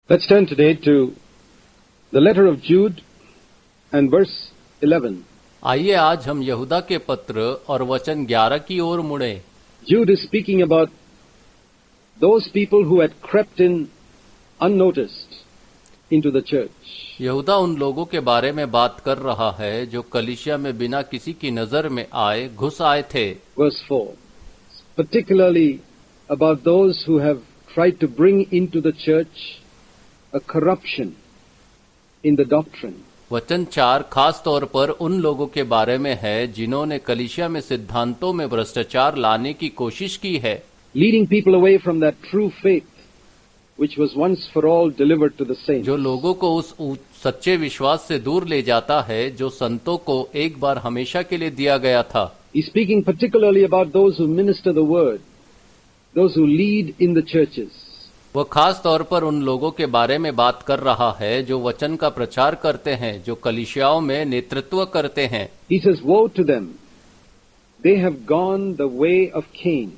Let's turn today to the letter of Jude and verse 11. आइए आज हम यहूदा के पत्र और वचन 11 की ओर मुड़े। Jude is speaking about those people who had crept in unnoticed into the church. यहूदा उन लोगों के बारे में बात कर रहा है जो कलीसिया में बिना किसी की नजर में आए घुस आए थे। Verse 4. Particularly about those who have tried to bring into the church a corruption in the doctrine. वचन 4 खास तौर पर उन लोगों के बारे में है जिन्होंने कलीसिया में सिद्धांतों में भ्रष्टाचार लाने की कोशिश की है, leading people away from that true faith which was once for all delivered to the saints. जो लोगों को उस सच्चे विश्वास से दूर ले जाता है जो संतों को एक बार हमेशा के लिए दिया गया था। He's speaking particularly about those who minister the word, those who lead in the churches. वह खास तौर पर उन लोगों के बारे में बात कर रहा है जो वचन का प्रचार करते हैं, जो कलीसियाओं में नेतृत्व करते हैं। He says, woe to them, they have gone the way of Cain,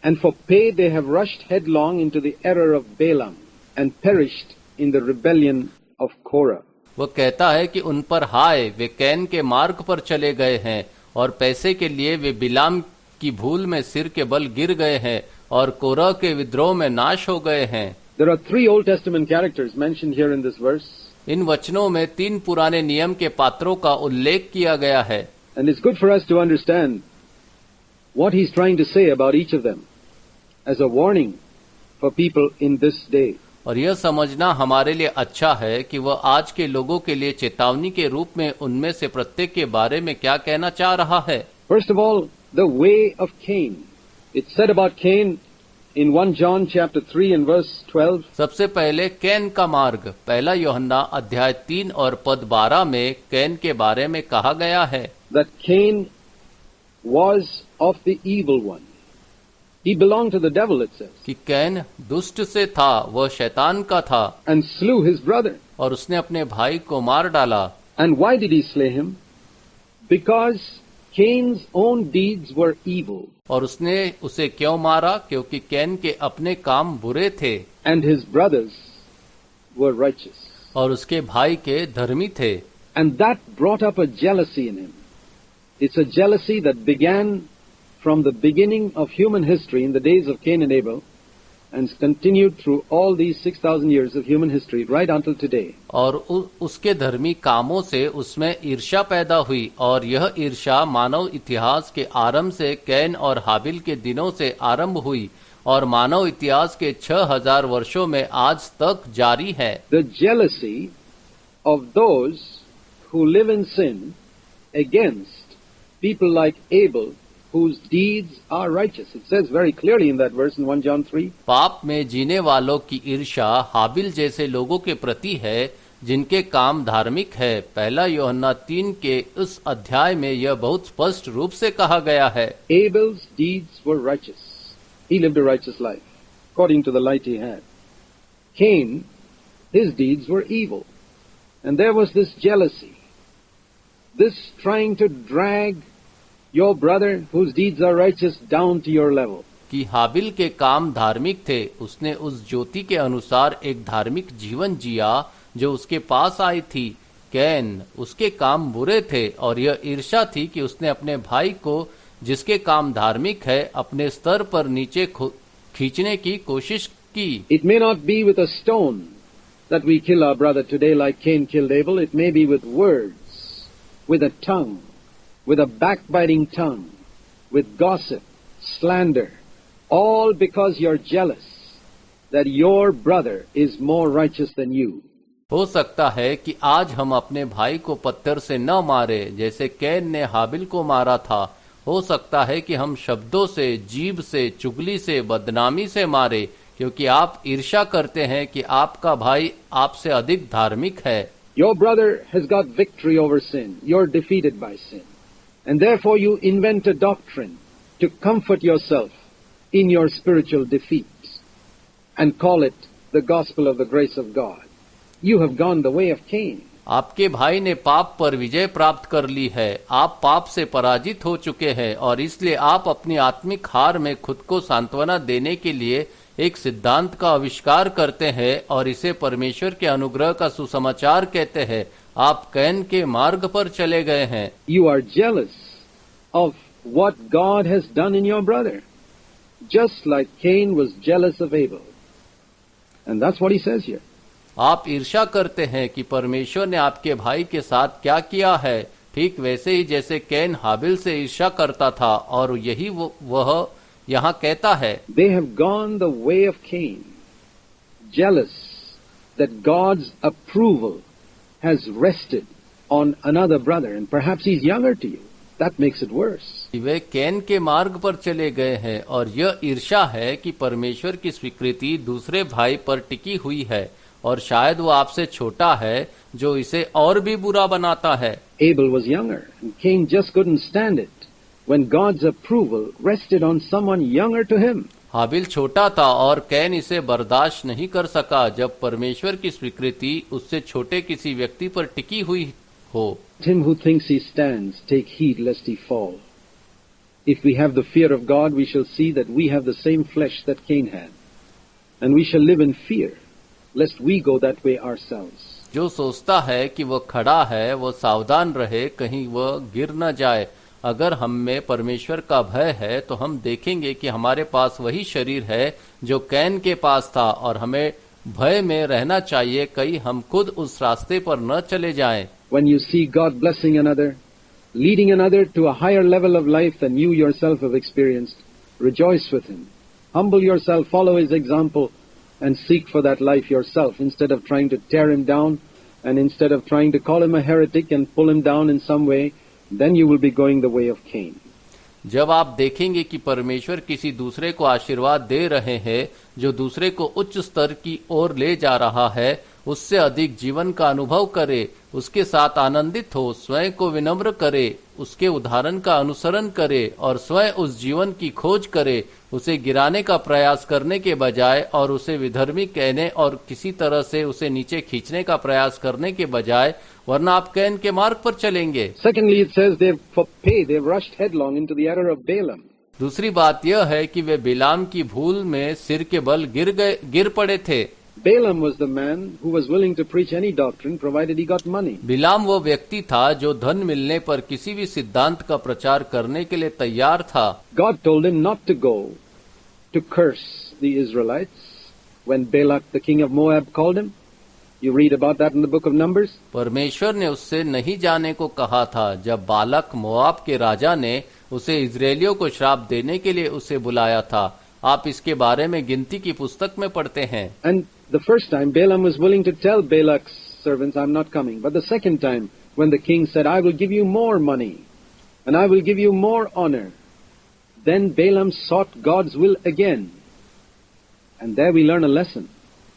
and for pay they have rushed headlong into the error of Balaam, and perished in the rebellion of Korah. वह कहता है कि उन पर हाय, वे can के मार्ग पर चले गए हैं और पैसे के लिए वे बिलाम की भूल में सिर के बल गिर गए हैं और कोरह के विद्रोह में नाश हो गए हैं। There are 3 Old Testament characters mentioned here in this verse. इन वचनों में 3 पुराने नियम के पात्रों का उल्लेख किया गया है। And it's good for us to understand what he's trying to say about each of them as a warning for people in this day. और यह समझना हमारे लिए अच्छा है कि वह आज के लोगों के लिए चेतावनी के रूप में उनमें से प्रत्येक के बारे में क्या कहना चाह रहा है। First of all, the way of Cain. It's said about Cain in 1 John chapter 3 and verse 12. सबसे पहले कैन का मार्ग, पहला यूहन्ना अध्याय 3 और पद 12 में कैन के बारे में कहा गया है That Cain was of the evil one. He belonged to the devil, it says. कि कैन दुष्ट से था, वह शैतान का था And slew his brother. और उसने अपने भाई को मार डाला। And why did he slay him? Because Cain's own deeds were evil. और उसने उसे क्यों मारा? क्योंकि कैन के अपने काम बुरे थे And his brothers were righteous. और उसके भाई के धर्मी थे। And that brought up a jealousy in him. It's a jealousy that began from the beginning of human history in the days of Cain and Abel and continued through all these 6,000 years of human history right until today. और उसके धर्मी कामों से उसमें ईर्ष्या पैदा हुई और यह ईर्ष्या मानव इतिहास के आरंभ से कैन और हाबिल के दिनों से आरंभ हुई और मानव इतिहास के 6,000 वर्षों में आज तक जारी है। The jealousy of those who live in sin against people like Abel, whose deeds are righteous. It says very clearly in that verse in 1 John 3. पाप में जीने वालों की ईर्ष्या हाबिल जैसे लोगों के प्रति है जिनके काम धार्मिक है। पहला यूहन्ना 3 के उस अध्याय में यह बहुत स्पष्ट रूप से कहा गया है। Abel's deeds were righteous. He lived a righteous life according to the light he had. Cain, his deeds were evil. And there was this jealousy, this trying to drag your brother whose deeds are righteous down to your level. कि हाबिल के काम धार्मिक थे, उसने उस ज्योति के अनुसार एक धार्मिक जीवन जिया जो उसके पास आई थी। कैन, उसके काम बुरे थे और यह ईर्ष्या थी कि उसने अपने भाई को जिसके काम धार्मिक है अपने स्तर पर नीचे खींचने की कोशिश की। It may not be with a stone that we kill our brother today like Cain killed Abel. It may be with words, with a tongue, with a backbiting tongue, with gossip, slander, all because you're jealous that your brother is more righteous than you. हो सकता है कि आज हम अपने भाई को पत्थर से न मारे जैसे कैन ने हाबिल को मारा था। हो सकता है कि हम शब्दों से, जीभ से, चुगली से, बदनामी से मारे क्योंकि आप ईर्ष्या करते हैं कि आपका भाई आपसे अधिक धार्मिक है। Your brother has got victory over sin. You're defeated by sin. And therefore you invent a doctrine to comfort yourself in your spiritual defeat and call it the gospel of the grace of God. You have gone the way of Cain. आपके भाई ने पाप पर विजय प्राप्त कर ली है, आप पाप से पराजित हो चुके हैं और इसलिए आप अपनी आत्मिक हार में खुद को सांत्वना देने के लिए एक सिद्धांत का आविष्कार करते हैं और इसे परमेश्वर के अनुग्रह का सुसमाचार कहते हैं। आप कैन के मार्ग पर चले गए हैं। You are jealous of what God has done in your brother, just like Cain was jealous of Abel. And that's what he says here. आप ईर्ष्या करते हैं कि परमेश्वर ने आपके भाई के साथ क्या किया है, ठीक वैसे ही जैसे कैन हाबिल से ईर्ष्या करता था, और यही वह यहाँ कहता है। They have gone the way of Cain, jealous that God's approval has rested on another brother, and perhaps he's younger to you. That makes it worse. Way can के मार्ग पर चले गए हैं और यह ईर्ष्या है कि परमेश्वर की स्वीकृति दूसरे भाई पर टिकी हुई है, और शायद वो आपसे छोटा है, जो इसे और भी बुरा बनाता है। Abel was younger, and Cain just couldn't stand it when God's approval rested on someone younger to him. हाबिल छोटा था और कैन इसे बर्दाश्त नहीं कर सका जब परमेश्वर की स्वीकृति उससे छोटे किसी व्यक्ति पर टिकी हुई हो। Him who thinks he stands, take heed lest he fall. If we have the fear of God, we shall see that we have the same flesh that Cain had, and we shall live in fear, lest we go that way ourselves. जो सोचता है कि वह खड़ा है, वह सावधान रहे, कहीं वह गिर न जाए। अगर हम में परमेश्वर का भय है तो हम देखेंगे कि हमारे पास वही शरीर है जो कैन के पास था, और हमें भय में रहना चाहिए कहीं हम खुद उस रास्ते पर न चले जाएं। When you see God blessing another, leading another to a higher level of life than you yourself have experienced, rejoice with him. Humble yourself, follow his example, and seek for that life yourself, instead of trying to tear him down, and instead of trying to call him a heretic and pull him down in some way. Then you will be going the way of Cain. जब आप देखेंगे कि परमेश्वर किसी दूसरे को आशीर्वाद दे रहे हैं, जो दूसरे को उच्च स्तर की ओर ले जा रहा है, उससे अधिक जीवन का अनुभव करे, उसके साथ आनंदित हो, स्वयं को विनम्र करे, उसके उदाहरण का अनुसरण करे और स्वयं उस जीवन की खोज करे, उसे गिराने का प्रयास करने के बजाय और उसे विधर्मी कहने और किसी तरह से उसे नीचे खींचने का प्रयास करने के बजाय, वरना आप कैन के मार्ग पर चलेंगे। Secondly, it says they've rushed headlong into the error of Balaam. दूसरी बात यह है कि वे बिलाम की भूल में सिर के बल गिर पड़े थे। Balaam was the man who was willing to preach any doctrine provided he got money. बिलाम वो व्यक्ति था जो धन मिलने पर किसी भी सिद्धांत का प्रचार करने के लिए तैयार था। God told him not to go to curse the Israelites when Balak the king of Moab called him. You read about that in the book of Numbers. परमेश्वर ने उससे नहीं जाने को कहा था जब बालक मोआब के राजा ने उसे इजरायलियों को श्राप देने के लिए उसे बुलाया था। आप इसके बारे में गिनती की पुस्तक में पढ़ते हैं। And the first time Balaam was willing to tell Balak's servants, I'm not coming. But the second time, when the king said, I will give you more money and I will give you more honor, then Balaam sought God's will again. And there we learn a lesson,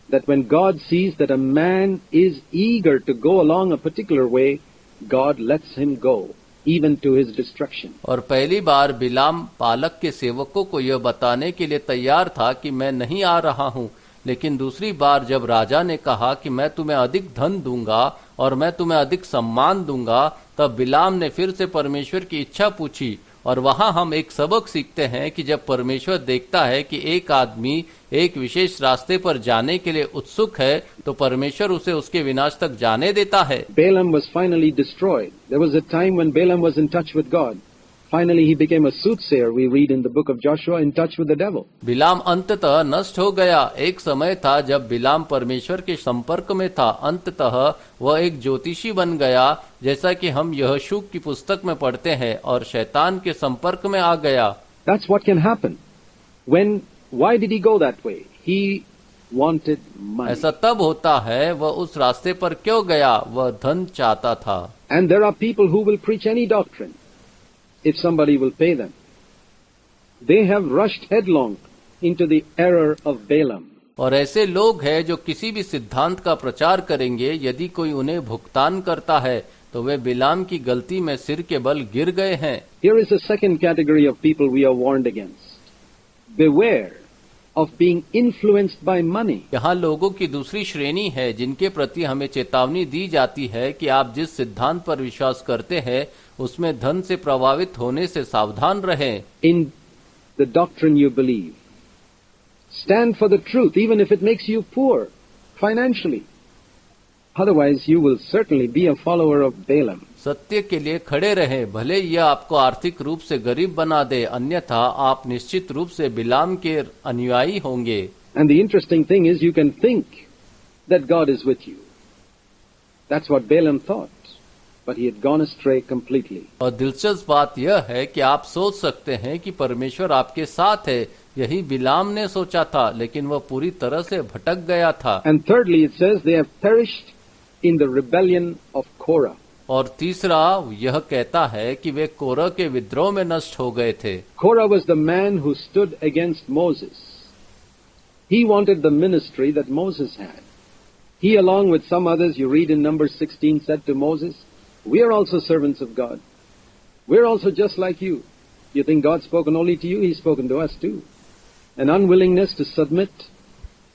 that when God sees that a man is eager to go along a particular way, God lets him go, even to his destruction. और पहली बार बिलाम बालक के सेवकों को यह बताने के लिए तैयार था कि मैं नहीं आ रहा हूँ, लेकिन दूसरी बार जब राजा ने कहा कि मैं तुम्हें अधिक धन दूंगा और मैं तुम्हें अधिक सम्मान दूंगा, तब बिलाम ने फिर से परमेश्वर की इच्छा पूछी। और वहां हम एक सबक सीखते हैं कि जब परमेश्वर देखता है कि एक आदमी एक विशेष रास्ते पर जाने के लिए उत्सुक है, तो परमेश्वर उसे उसके विनाश तक जाने देता है। Balaam was finally destroyed. There was a time when Balaam was in touch with God. Finally he became a soothsayer, we read in the book of Joshua, in touch with the devil. बिलाम अंततः नष्ट हो गया। एक समय था जब बिलाम परमेश्वर के संपर्क में था, अंततः वह एक ज्योतिषी बन गया, जैसा कि हम यहोशू की पुस्तक में पढ़ते हैं, और शैतान के संपर्क में आ गया। That's what can happen. Why did he go that way? He wanted money. ऐसा तब होता है, वह उस रास्ते पर क्यों गया? वह धन चाहता था। And there are people who will preach any doctrine if somebody will pay them. They have rushed headlong into the error of Balaam. और ऐसे लोग हैं जो किसी भी सिद्धांत का प्रचार करेंगे, यदि कोई उन्हें भुगतान करता है तो वे बिलाम की गलती में सिर के बल गिर गए हैं। Here is a second category of people we are warned against. Beware of being influenced by money. यहाँ लोगों की दूसरी श्रेणी है जिनके प्रति हमें चेतावनी दी जाती है कि आप जिस सिद्धांत पर विश्वास करते हैं उसमें धन से प्रभावित होने से सावधान रहें। In the doctrine you believe, Stand for the truth, even if it makes you poor financially. Otherwise, you will certainly be a follower of Balaam. सत्य के लिए खड़े रहे, भले यह आपको आर्थिक रूप से गरीब बना दे, अन्यथा आप निश्चित रूप से बिलाम के अनुयायी होंगे। And the interesting thing is, you can think that God is with you. That's what Balaam thought, but he had gone astray completely. और दिलचस्प बात यह है कि आप सोच सकते हैं कि परमेश्वर आपके साथ है, यही बिलाम ने सोचा था, लेकिन वह पूरी तरह से भटक गया था। And thirdly, it says they have perished in the rebellion of Korah. और तीसरा यह कहता है कि वे कोरह के विद्रोह में नष्ट हो गए थे। Korah was the man who stood against Moses. He wanted the ministry that Moses had. He, along with some others, you read in Numbers 16, said to Moses, "We are also servants of God. We're also just like you. You think God's spoken only to you? He's spoken to us too." An unwillingness to submit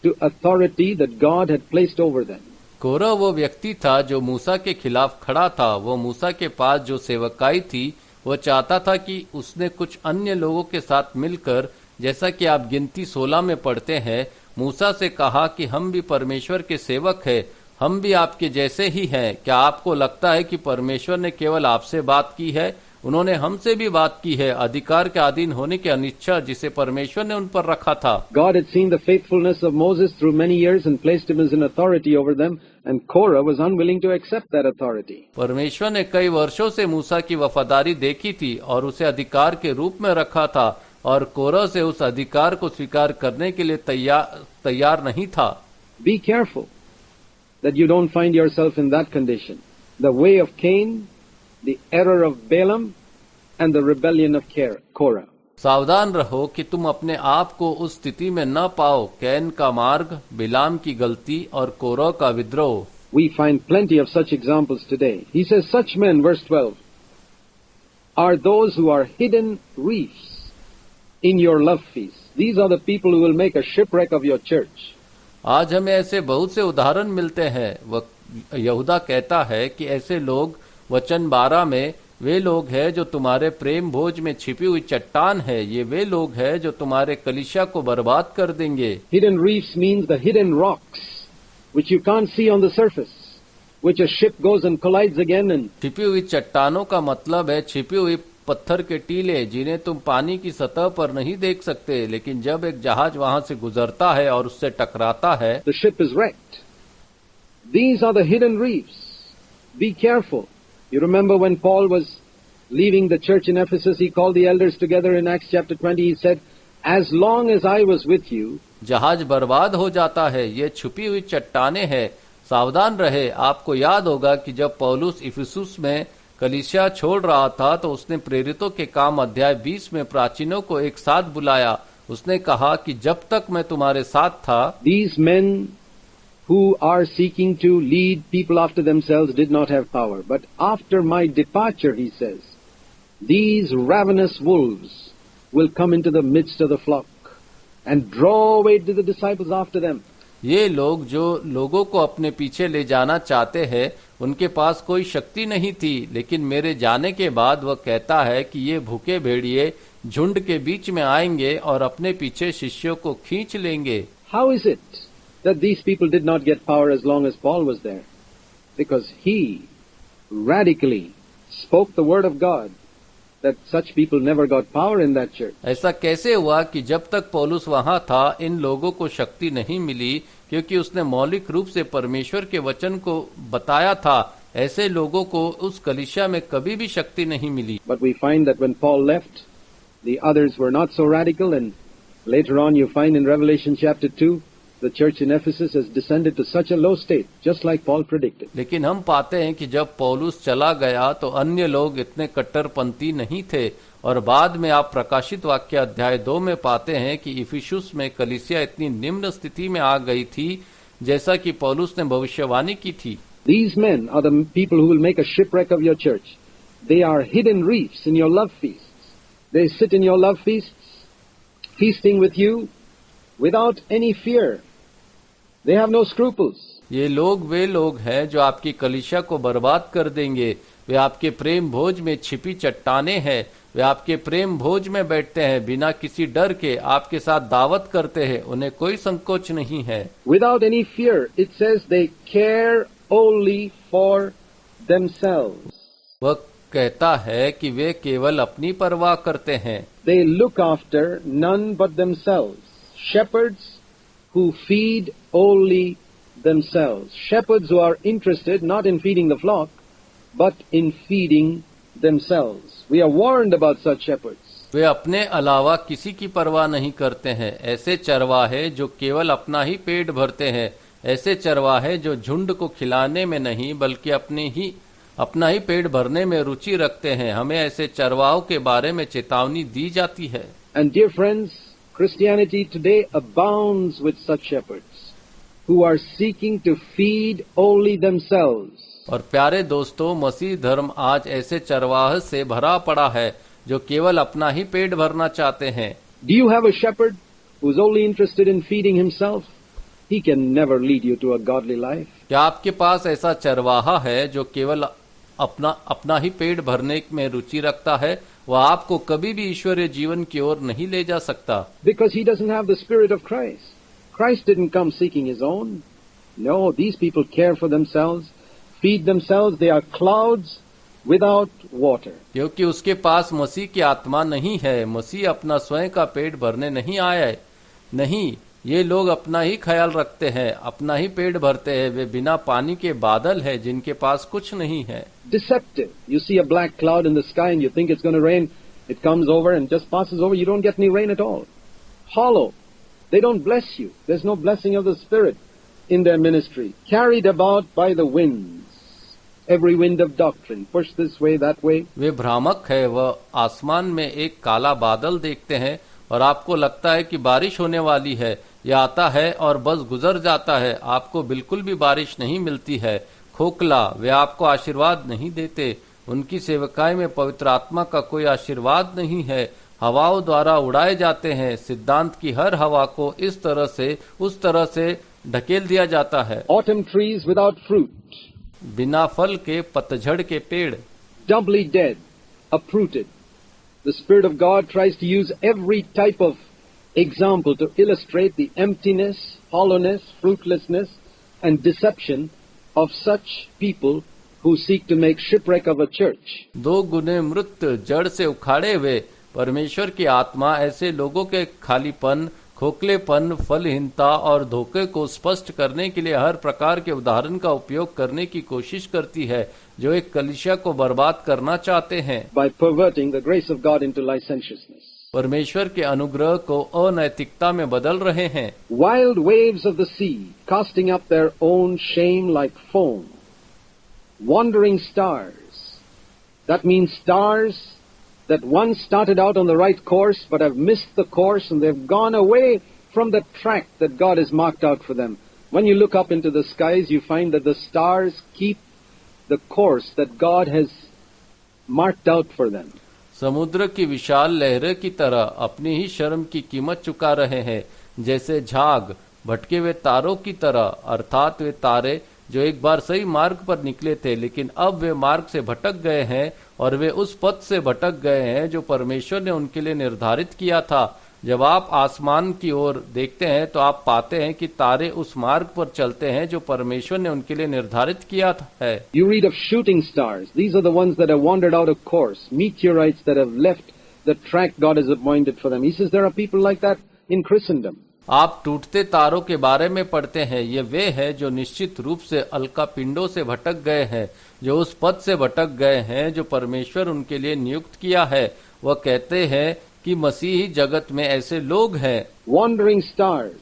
to authority that God had placed over them. कोरह वो व्यक्ति था जो मूसा के खिलाफ खड़ा था। वो मूसा के पास जो सेवकाई थी, वो चाहता था कि उसने कुछ अन्य लोगों के साथ मिलकर, जैसा कि आप गिनती 16 में पढ़ते हैं, मूसा से कहा कि हम भी परमेश्वर के सेवक हैं, हम भी आपके जैसे ही हैं। क्या आपको लगता है कि परमेश्वर ने केवल आपसे बात की है? उन्होंने हमसे भी बात की है, अधिकार के अधीन होने की अनिच्छा जिसे परमेश्वर ने उन पर रखा था। God had seen the faithfulness of Moses through many years and placed him as an authority over them, and Korah was unwilling to accept that authority. परमेश्वर ने कई वर्षों से मूसा की वफादारी देखी थी और उसे अधिकार के रूप में रखा था, और कोरह से उस अधिकार को स्वीकार करने के लिए तैयार नहीं था। Be careful that you don't find yourself in that condition. The way of Cain, the error of Balaam, and the rebellion of Korah. सावधान रहो कि तुम अपने आप को उस स्थिति में न पाओ, कैन का मार्ग, बिलाम की गलती और कोरह का विद्रोह। We find plenty of such examples today. He says, such men, verse 12, are those who are hidden reefs in your love feast. These are the people who will make a shipwreck of your church. आज हमें ऐसे बहुत से उदाहरण मिलते हैं। वह यहूदा कहता है कि ऐसे लोग, वचन 12 में, वे लोग हैं जो तुम्हारे प्रेम भोज में छिपी हुई चट्टान है। ये वे लोग हैं जो तुम्हारे कलीसिया को बर्बाद कर देंगे। Hidden reefs means the hidden rocks which you can't see on the surface, which a ship goes and collides again and छिपी हुई चट्टानों का मतलब है छिपी हुई पत्थर के टीले, जिन्हें तुम पानी की सतह पर नहीं देख सकते, लेकिन जब एक जहाज वहां से गुजरता है और उससे टकराता है, the ship is wrecked. These are the hidden reefs. Be careful. You remember when Paul was leaving the church in Ephesus, he called the elders together in Acts chapter 20. He said, "As long as I was with you," जहाज बर्बाद हो जाता है, ये छुपी हुई चट्टाने हैं, सावधान रहे। आपको याद होगा कि जब पौलुस इफिसुस में कलीसिया छोड़ रहा था, तो उसने प्रेरितों के काम अध्याय 20 में प्राचीनों को एक साथ बुलाया। उसने कहा कि जब तक मैं तुम्हारे साथ था, these men who are seeking to lead people after themselves did not have power. But after my departure, he says, these ravenous wolves will come into the midst of the flock and draw away the disciples after them. ये लोग जो लोगों को अपने पीछे ले जाना चाहते हैं, उनके पास कोई शक्ति नहीं थी, लेकिन मेरे जाने के बाद वह कहता है कि ये भूखे भेड़िए झुंड के बीच में आएंगे और अपने पीछे शिष्यों को खींच लेंगे। How is it that these people did not get power as long as Paul was there? Because he radically spoke the word of God, that such people never got power in that church. ऐसा कैसे हुआ कि जब तक पौलुस वहां था, इन लोगों को शक्ति नहीं मिली? क्योंकि उसने मौलिक रूप से परमेश्वर के वचन को बताया था। ऐसे लोगों को उस कलीसिया में कभी भी शक्ति नहीं मिली। But we find that when Paul left, the others were not so radical, and later on you find in Revelation chapter 2, the church in Ephesus has descended to such a low state, just like Paul predicted. लेकिन हम पाते हैं कि जब पौलुस चला गया तो अन्य लोग इतने कट्टरपंथी नहीं थे, और बाद में आप प्रकाशित वाक्य अध्याय 2 में पाते हैं कि इफिसुस में कलीसिया इतनी निम्न स्थिति में आ गई थी, जैसा कि पौलुस ने भविष्यवाणी की थी। These men are the people who will make a shipwreck of your church. They are hidden reefs in your love feasts. They sit in your love feasts, feasting with you without any fear. They have no scruples. ये लोग वे लोग हैं जो आपकी कलीसिया को बर्बाद कर देंगे। वे आपके प्रेम भोज में छिपी चट्टाने हैं। वे आपके प्रेम भोज में बैठते हैं, बिना किसी डर के आपके साथ दावत करते हैं, उन्हें कोई संकोच नहीं है। Without any fear, it says they care only for themselves. वह कहता है कि वे केवल अपनी परवाह करते हैं। They look after none but themselves. Shepherds who feed only themselves. Shepherds who are interested not in feeding the flock, but in feeding themselves. We are warned about such shepherds. वे अपने अलावा किसी की परवाह नहीं करते हैं। ऐसे चरवाहे जो केवल अपना ही पेट भरते हैं, ऐसे चरवाहे जो झुंड को खिलाने में नहीं बल्कि अपना ही पेट भरने में रुचि रखते हैं, हमें ऐसे चरवाहों के बारे में चेतावनी दी जाती है। And dear friends, Christianity today abounds with such shepherds who are seeking to feed only themselves. और प्यारे दोस्तों, मसीह धर्म आज ऐसे चरवाहे से भरा पड़ा है जो केवल अपना ही पेट भरना चाहते हैं। Do you have a shepherd who is only interested in feeding himself? He can never lead you to a godly life. क्या आपके पास ऐसा चरवाहा है जो केवल अपना ही पेट भरने में रुचि रखता है? वह आपको कभी भी ईश्वरीय जीवन की ओर नहीं ले जा सकता। Because he doesn't have the spirit of Christ. Christ didn't come seeking his own. No, these people care for themselves, feed themselves. They are clouds without water. क्योंकि उसके पास मसीह की आत्मा नहीं है। मसीह अपना स्वयं का पेट भरने नहीं आया है। नहीं, ये लोग अपना ही ख्याल रखते हैं, अपना ही पेट भरते हैं। वे बिना पानी के बादल है जिनके पास कुछ नहीं है। Deceptive. You see a black cloud in the sky and you think it's going to rain. It comes over and just passes over. You don't get any rain at all. Hollow. They don't bless you. There's no blessing of the Spirit in their ministry. Carried about by the winds. Every wind of doctrine. Push this way, that way. वे भ्रामक है। वह आसमान में एक काला बादल देखते हैं और आपको लगता है कि बारिश होने वाली है। यह आता है और बस गुजर जाता है। आपको बिल्कुल भी बारिश नहीं मिलती है। खोखला, वे आपको आशीर्वाद नहीं देते। उनकी सेवकाई में पवित्र आत्मा का कोई आशीर्वाद नहीं है। हवाओं द्वारा उड़ाए जाते हैं। सिद्धांत की हर हवा को इस तरह से उस तरह से ढकेल दिया जाता है। Autumn trees without fruit. बिना फल के पतझड़ के पेड़। Doubly dead, uprooted. The Spirit of God tries to use every type of example to illustrate the emptiness, hollowness, fruitlessness, and deception of such people who seek to make shipwreck of a church. दो गुने मृत जड़ से उखाड़े हुए परमेश्वर की आत्मा ऐसे लोगों के खालीपन, खोखलेपन, फलहीनता और धोखे को स्पष्ट करने के लिए हर प्रकार के उदाहरण का उपयोग करने की कोशिश करती है जो एक कलीसिया को बर्बाद करना चाहते हैं। By perverting the grace of God into licentiousness. परमेश्वर के अनुग्रह को अनैतिकता में बदल रहे हैं। Wild waves of the sea, casting up their own shame like foam. Wandering stars. That means stars that once started out on the right course but have missed the course and they've gone away from the track that God has marked out for them. When you look up into the skies, you find that the stars keep the course that God has marked out for them. समुद्र की विशाल लहरें की तरह अपनी ही शर्म की कीमत चुका रहे हैं, जैसे झाग भटके हुए तारों की तरह, अर्थात वे तारे जो एक बार सही मार्ग पर निकले थे लेकिन अब वे मार्ग से भटक गए हैं और वे उस पथ से भटक गए हैं जो परमेश्वर ने उनके लिए निर्धारित किया था। जब आप आसमान की ओर देखते हैं तो आप पाते हैं कि तारे उस मार्ग पर चलते हैं जो परमेश्वर ने उनके लिए निर्धारित किया है। You read of shooting stars. These are the ones that have wandered out of course. Meteorites that have left the track God has appointed for them. He says there are people like that in Christendom. आप टूटते तारों के बारे में पढ़ते हैं। ये वे हैं जो निश्चित रूप से अलका पिंडों से भटक गए हैं, जो उस पद से भटक गए हैं जो परमेश्वर उनके लिए नियुक्त किया है। वह कहते हैं कि मसीही जगत में ऐसे लोग हैं। Wandering stars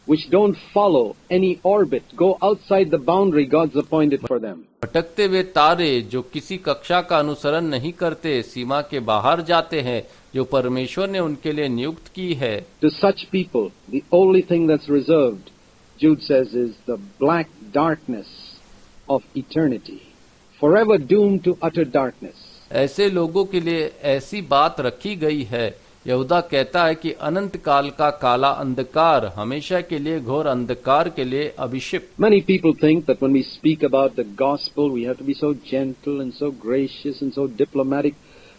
which don't follow any orbit, go outside the boundary God's appointed for them. भटकते हुए तारे जो किसी कक्षा का अनुसरण नहीं करते, सीमा के बाहर जाते हैं जो परमेश्वर ने उनके लिए नियुक्त की है। To such people, the only thing that's reserved, Jude says, is the black darkness of eternity, forever doomed to utter darkness. ऐसे लोगों के लिए ऐसी बात रखी गई है। यहूदा कहता है कि अनंत काल का काला अंधकार, हमेशा के लिए घोर अंधकार के लिए अभिषिक्त। Many people think that when we speak about the gospel, we have to be so gentle and so gracious and so diplomatic.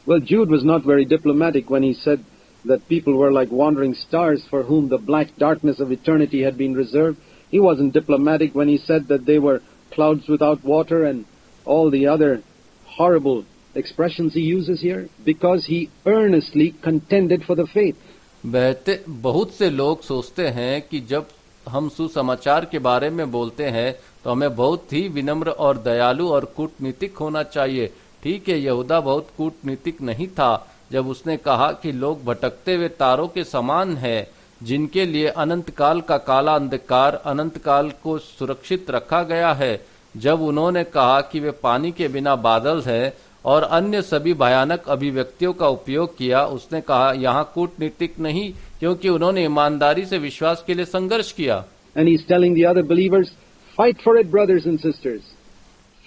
Well, Jude was not very diplomatic when he said that people were like wandering stars for whom the black darkness of eternity had been reserved. He wasn't diplomatic when he said that they were clouds without water and all the other horrible expressions he uses here, because he earnestly contended for the faith. बहुत से लोग सोचते हैं कि जब हम सुसमाचार के बारे में बोलते हैं तो हमें बहुत ही विनम्र और दयालु और कूटनीतिक होना चाहिए। ठीक है, यहूदा बहुत कूटनीतिक नहीं था जब उसने कहा कि लोग भटकते हुए तारों के समान हैं, जिनके लिए अनंत काल का काला अंधकार अनंत काल को सुरक्षित रखा गया है। जब उन्होंने कहा कि वे पानी के बिना बादल हैं और अन्य सभी भयानक अभिव्यक्तियों का उपयोग किया, उसने कहा यहाँ कूटनीतिक नहीं, क्योंकि उन्होंने ईमानदारी से विश्वास के लिए संघर्ष किया। And he's telling the other believers, fight for it, brothers and sisters.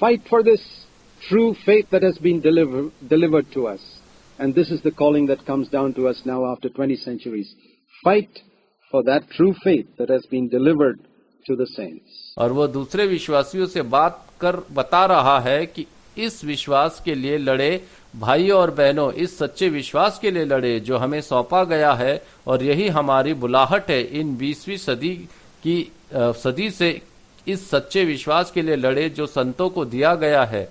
Fight for this true faith that has been delivered to us. And this is the calling that comes down to us now after 20 centuries. Fight for that true faith that has been delivered to the saints. और वो दूसरे विश्वासियों से बात कर बता रहा है कि इस विश्वास के लिए लड़े भाइयों और बहनों, इस सच्चे विश्वास के लिए लड़े जो हमें सौंपा गया है, और यही हमारी बुलाहट है। इन 20वीं सदी से इस सच्चे विश्वास के लिए लड़े जो संतों को दिया गया है।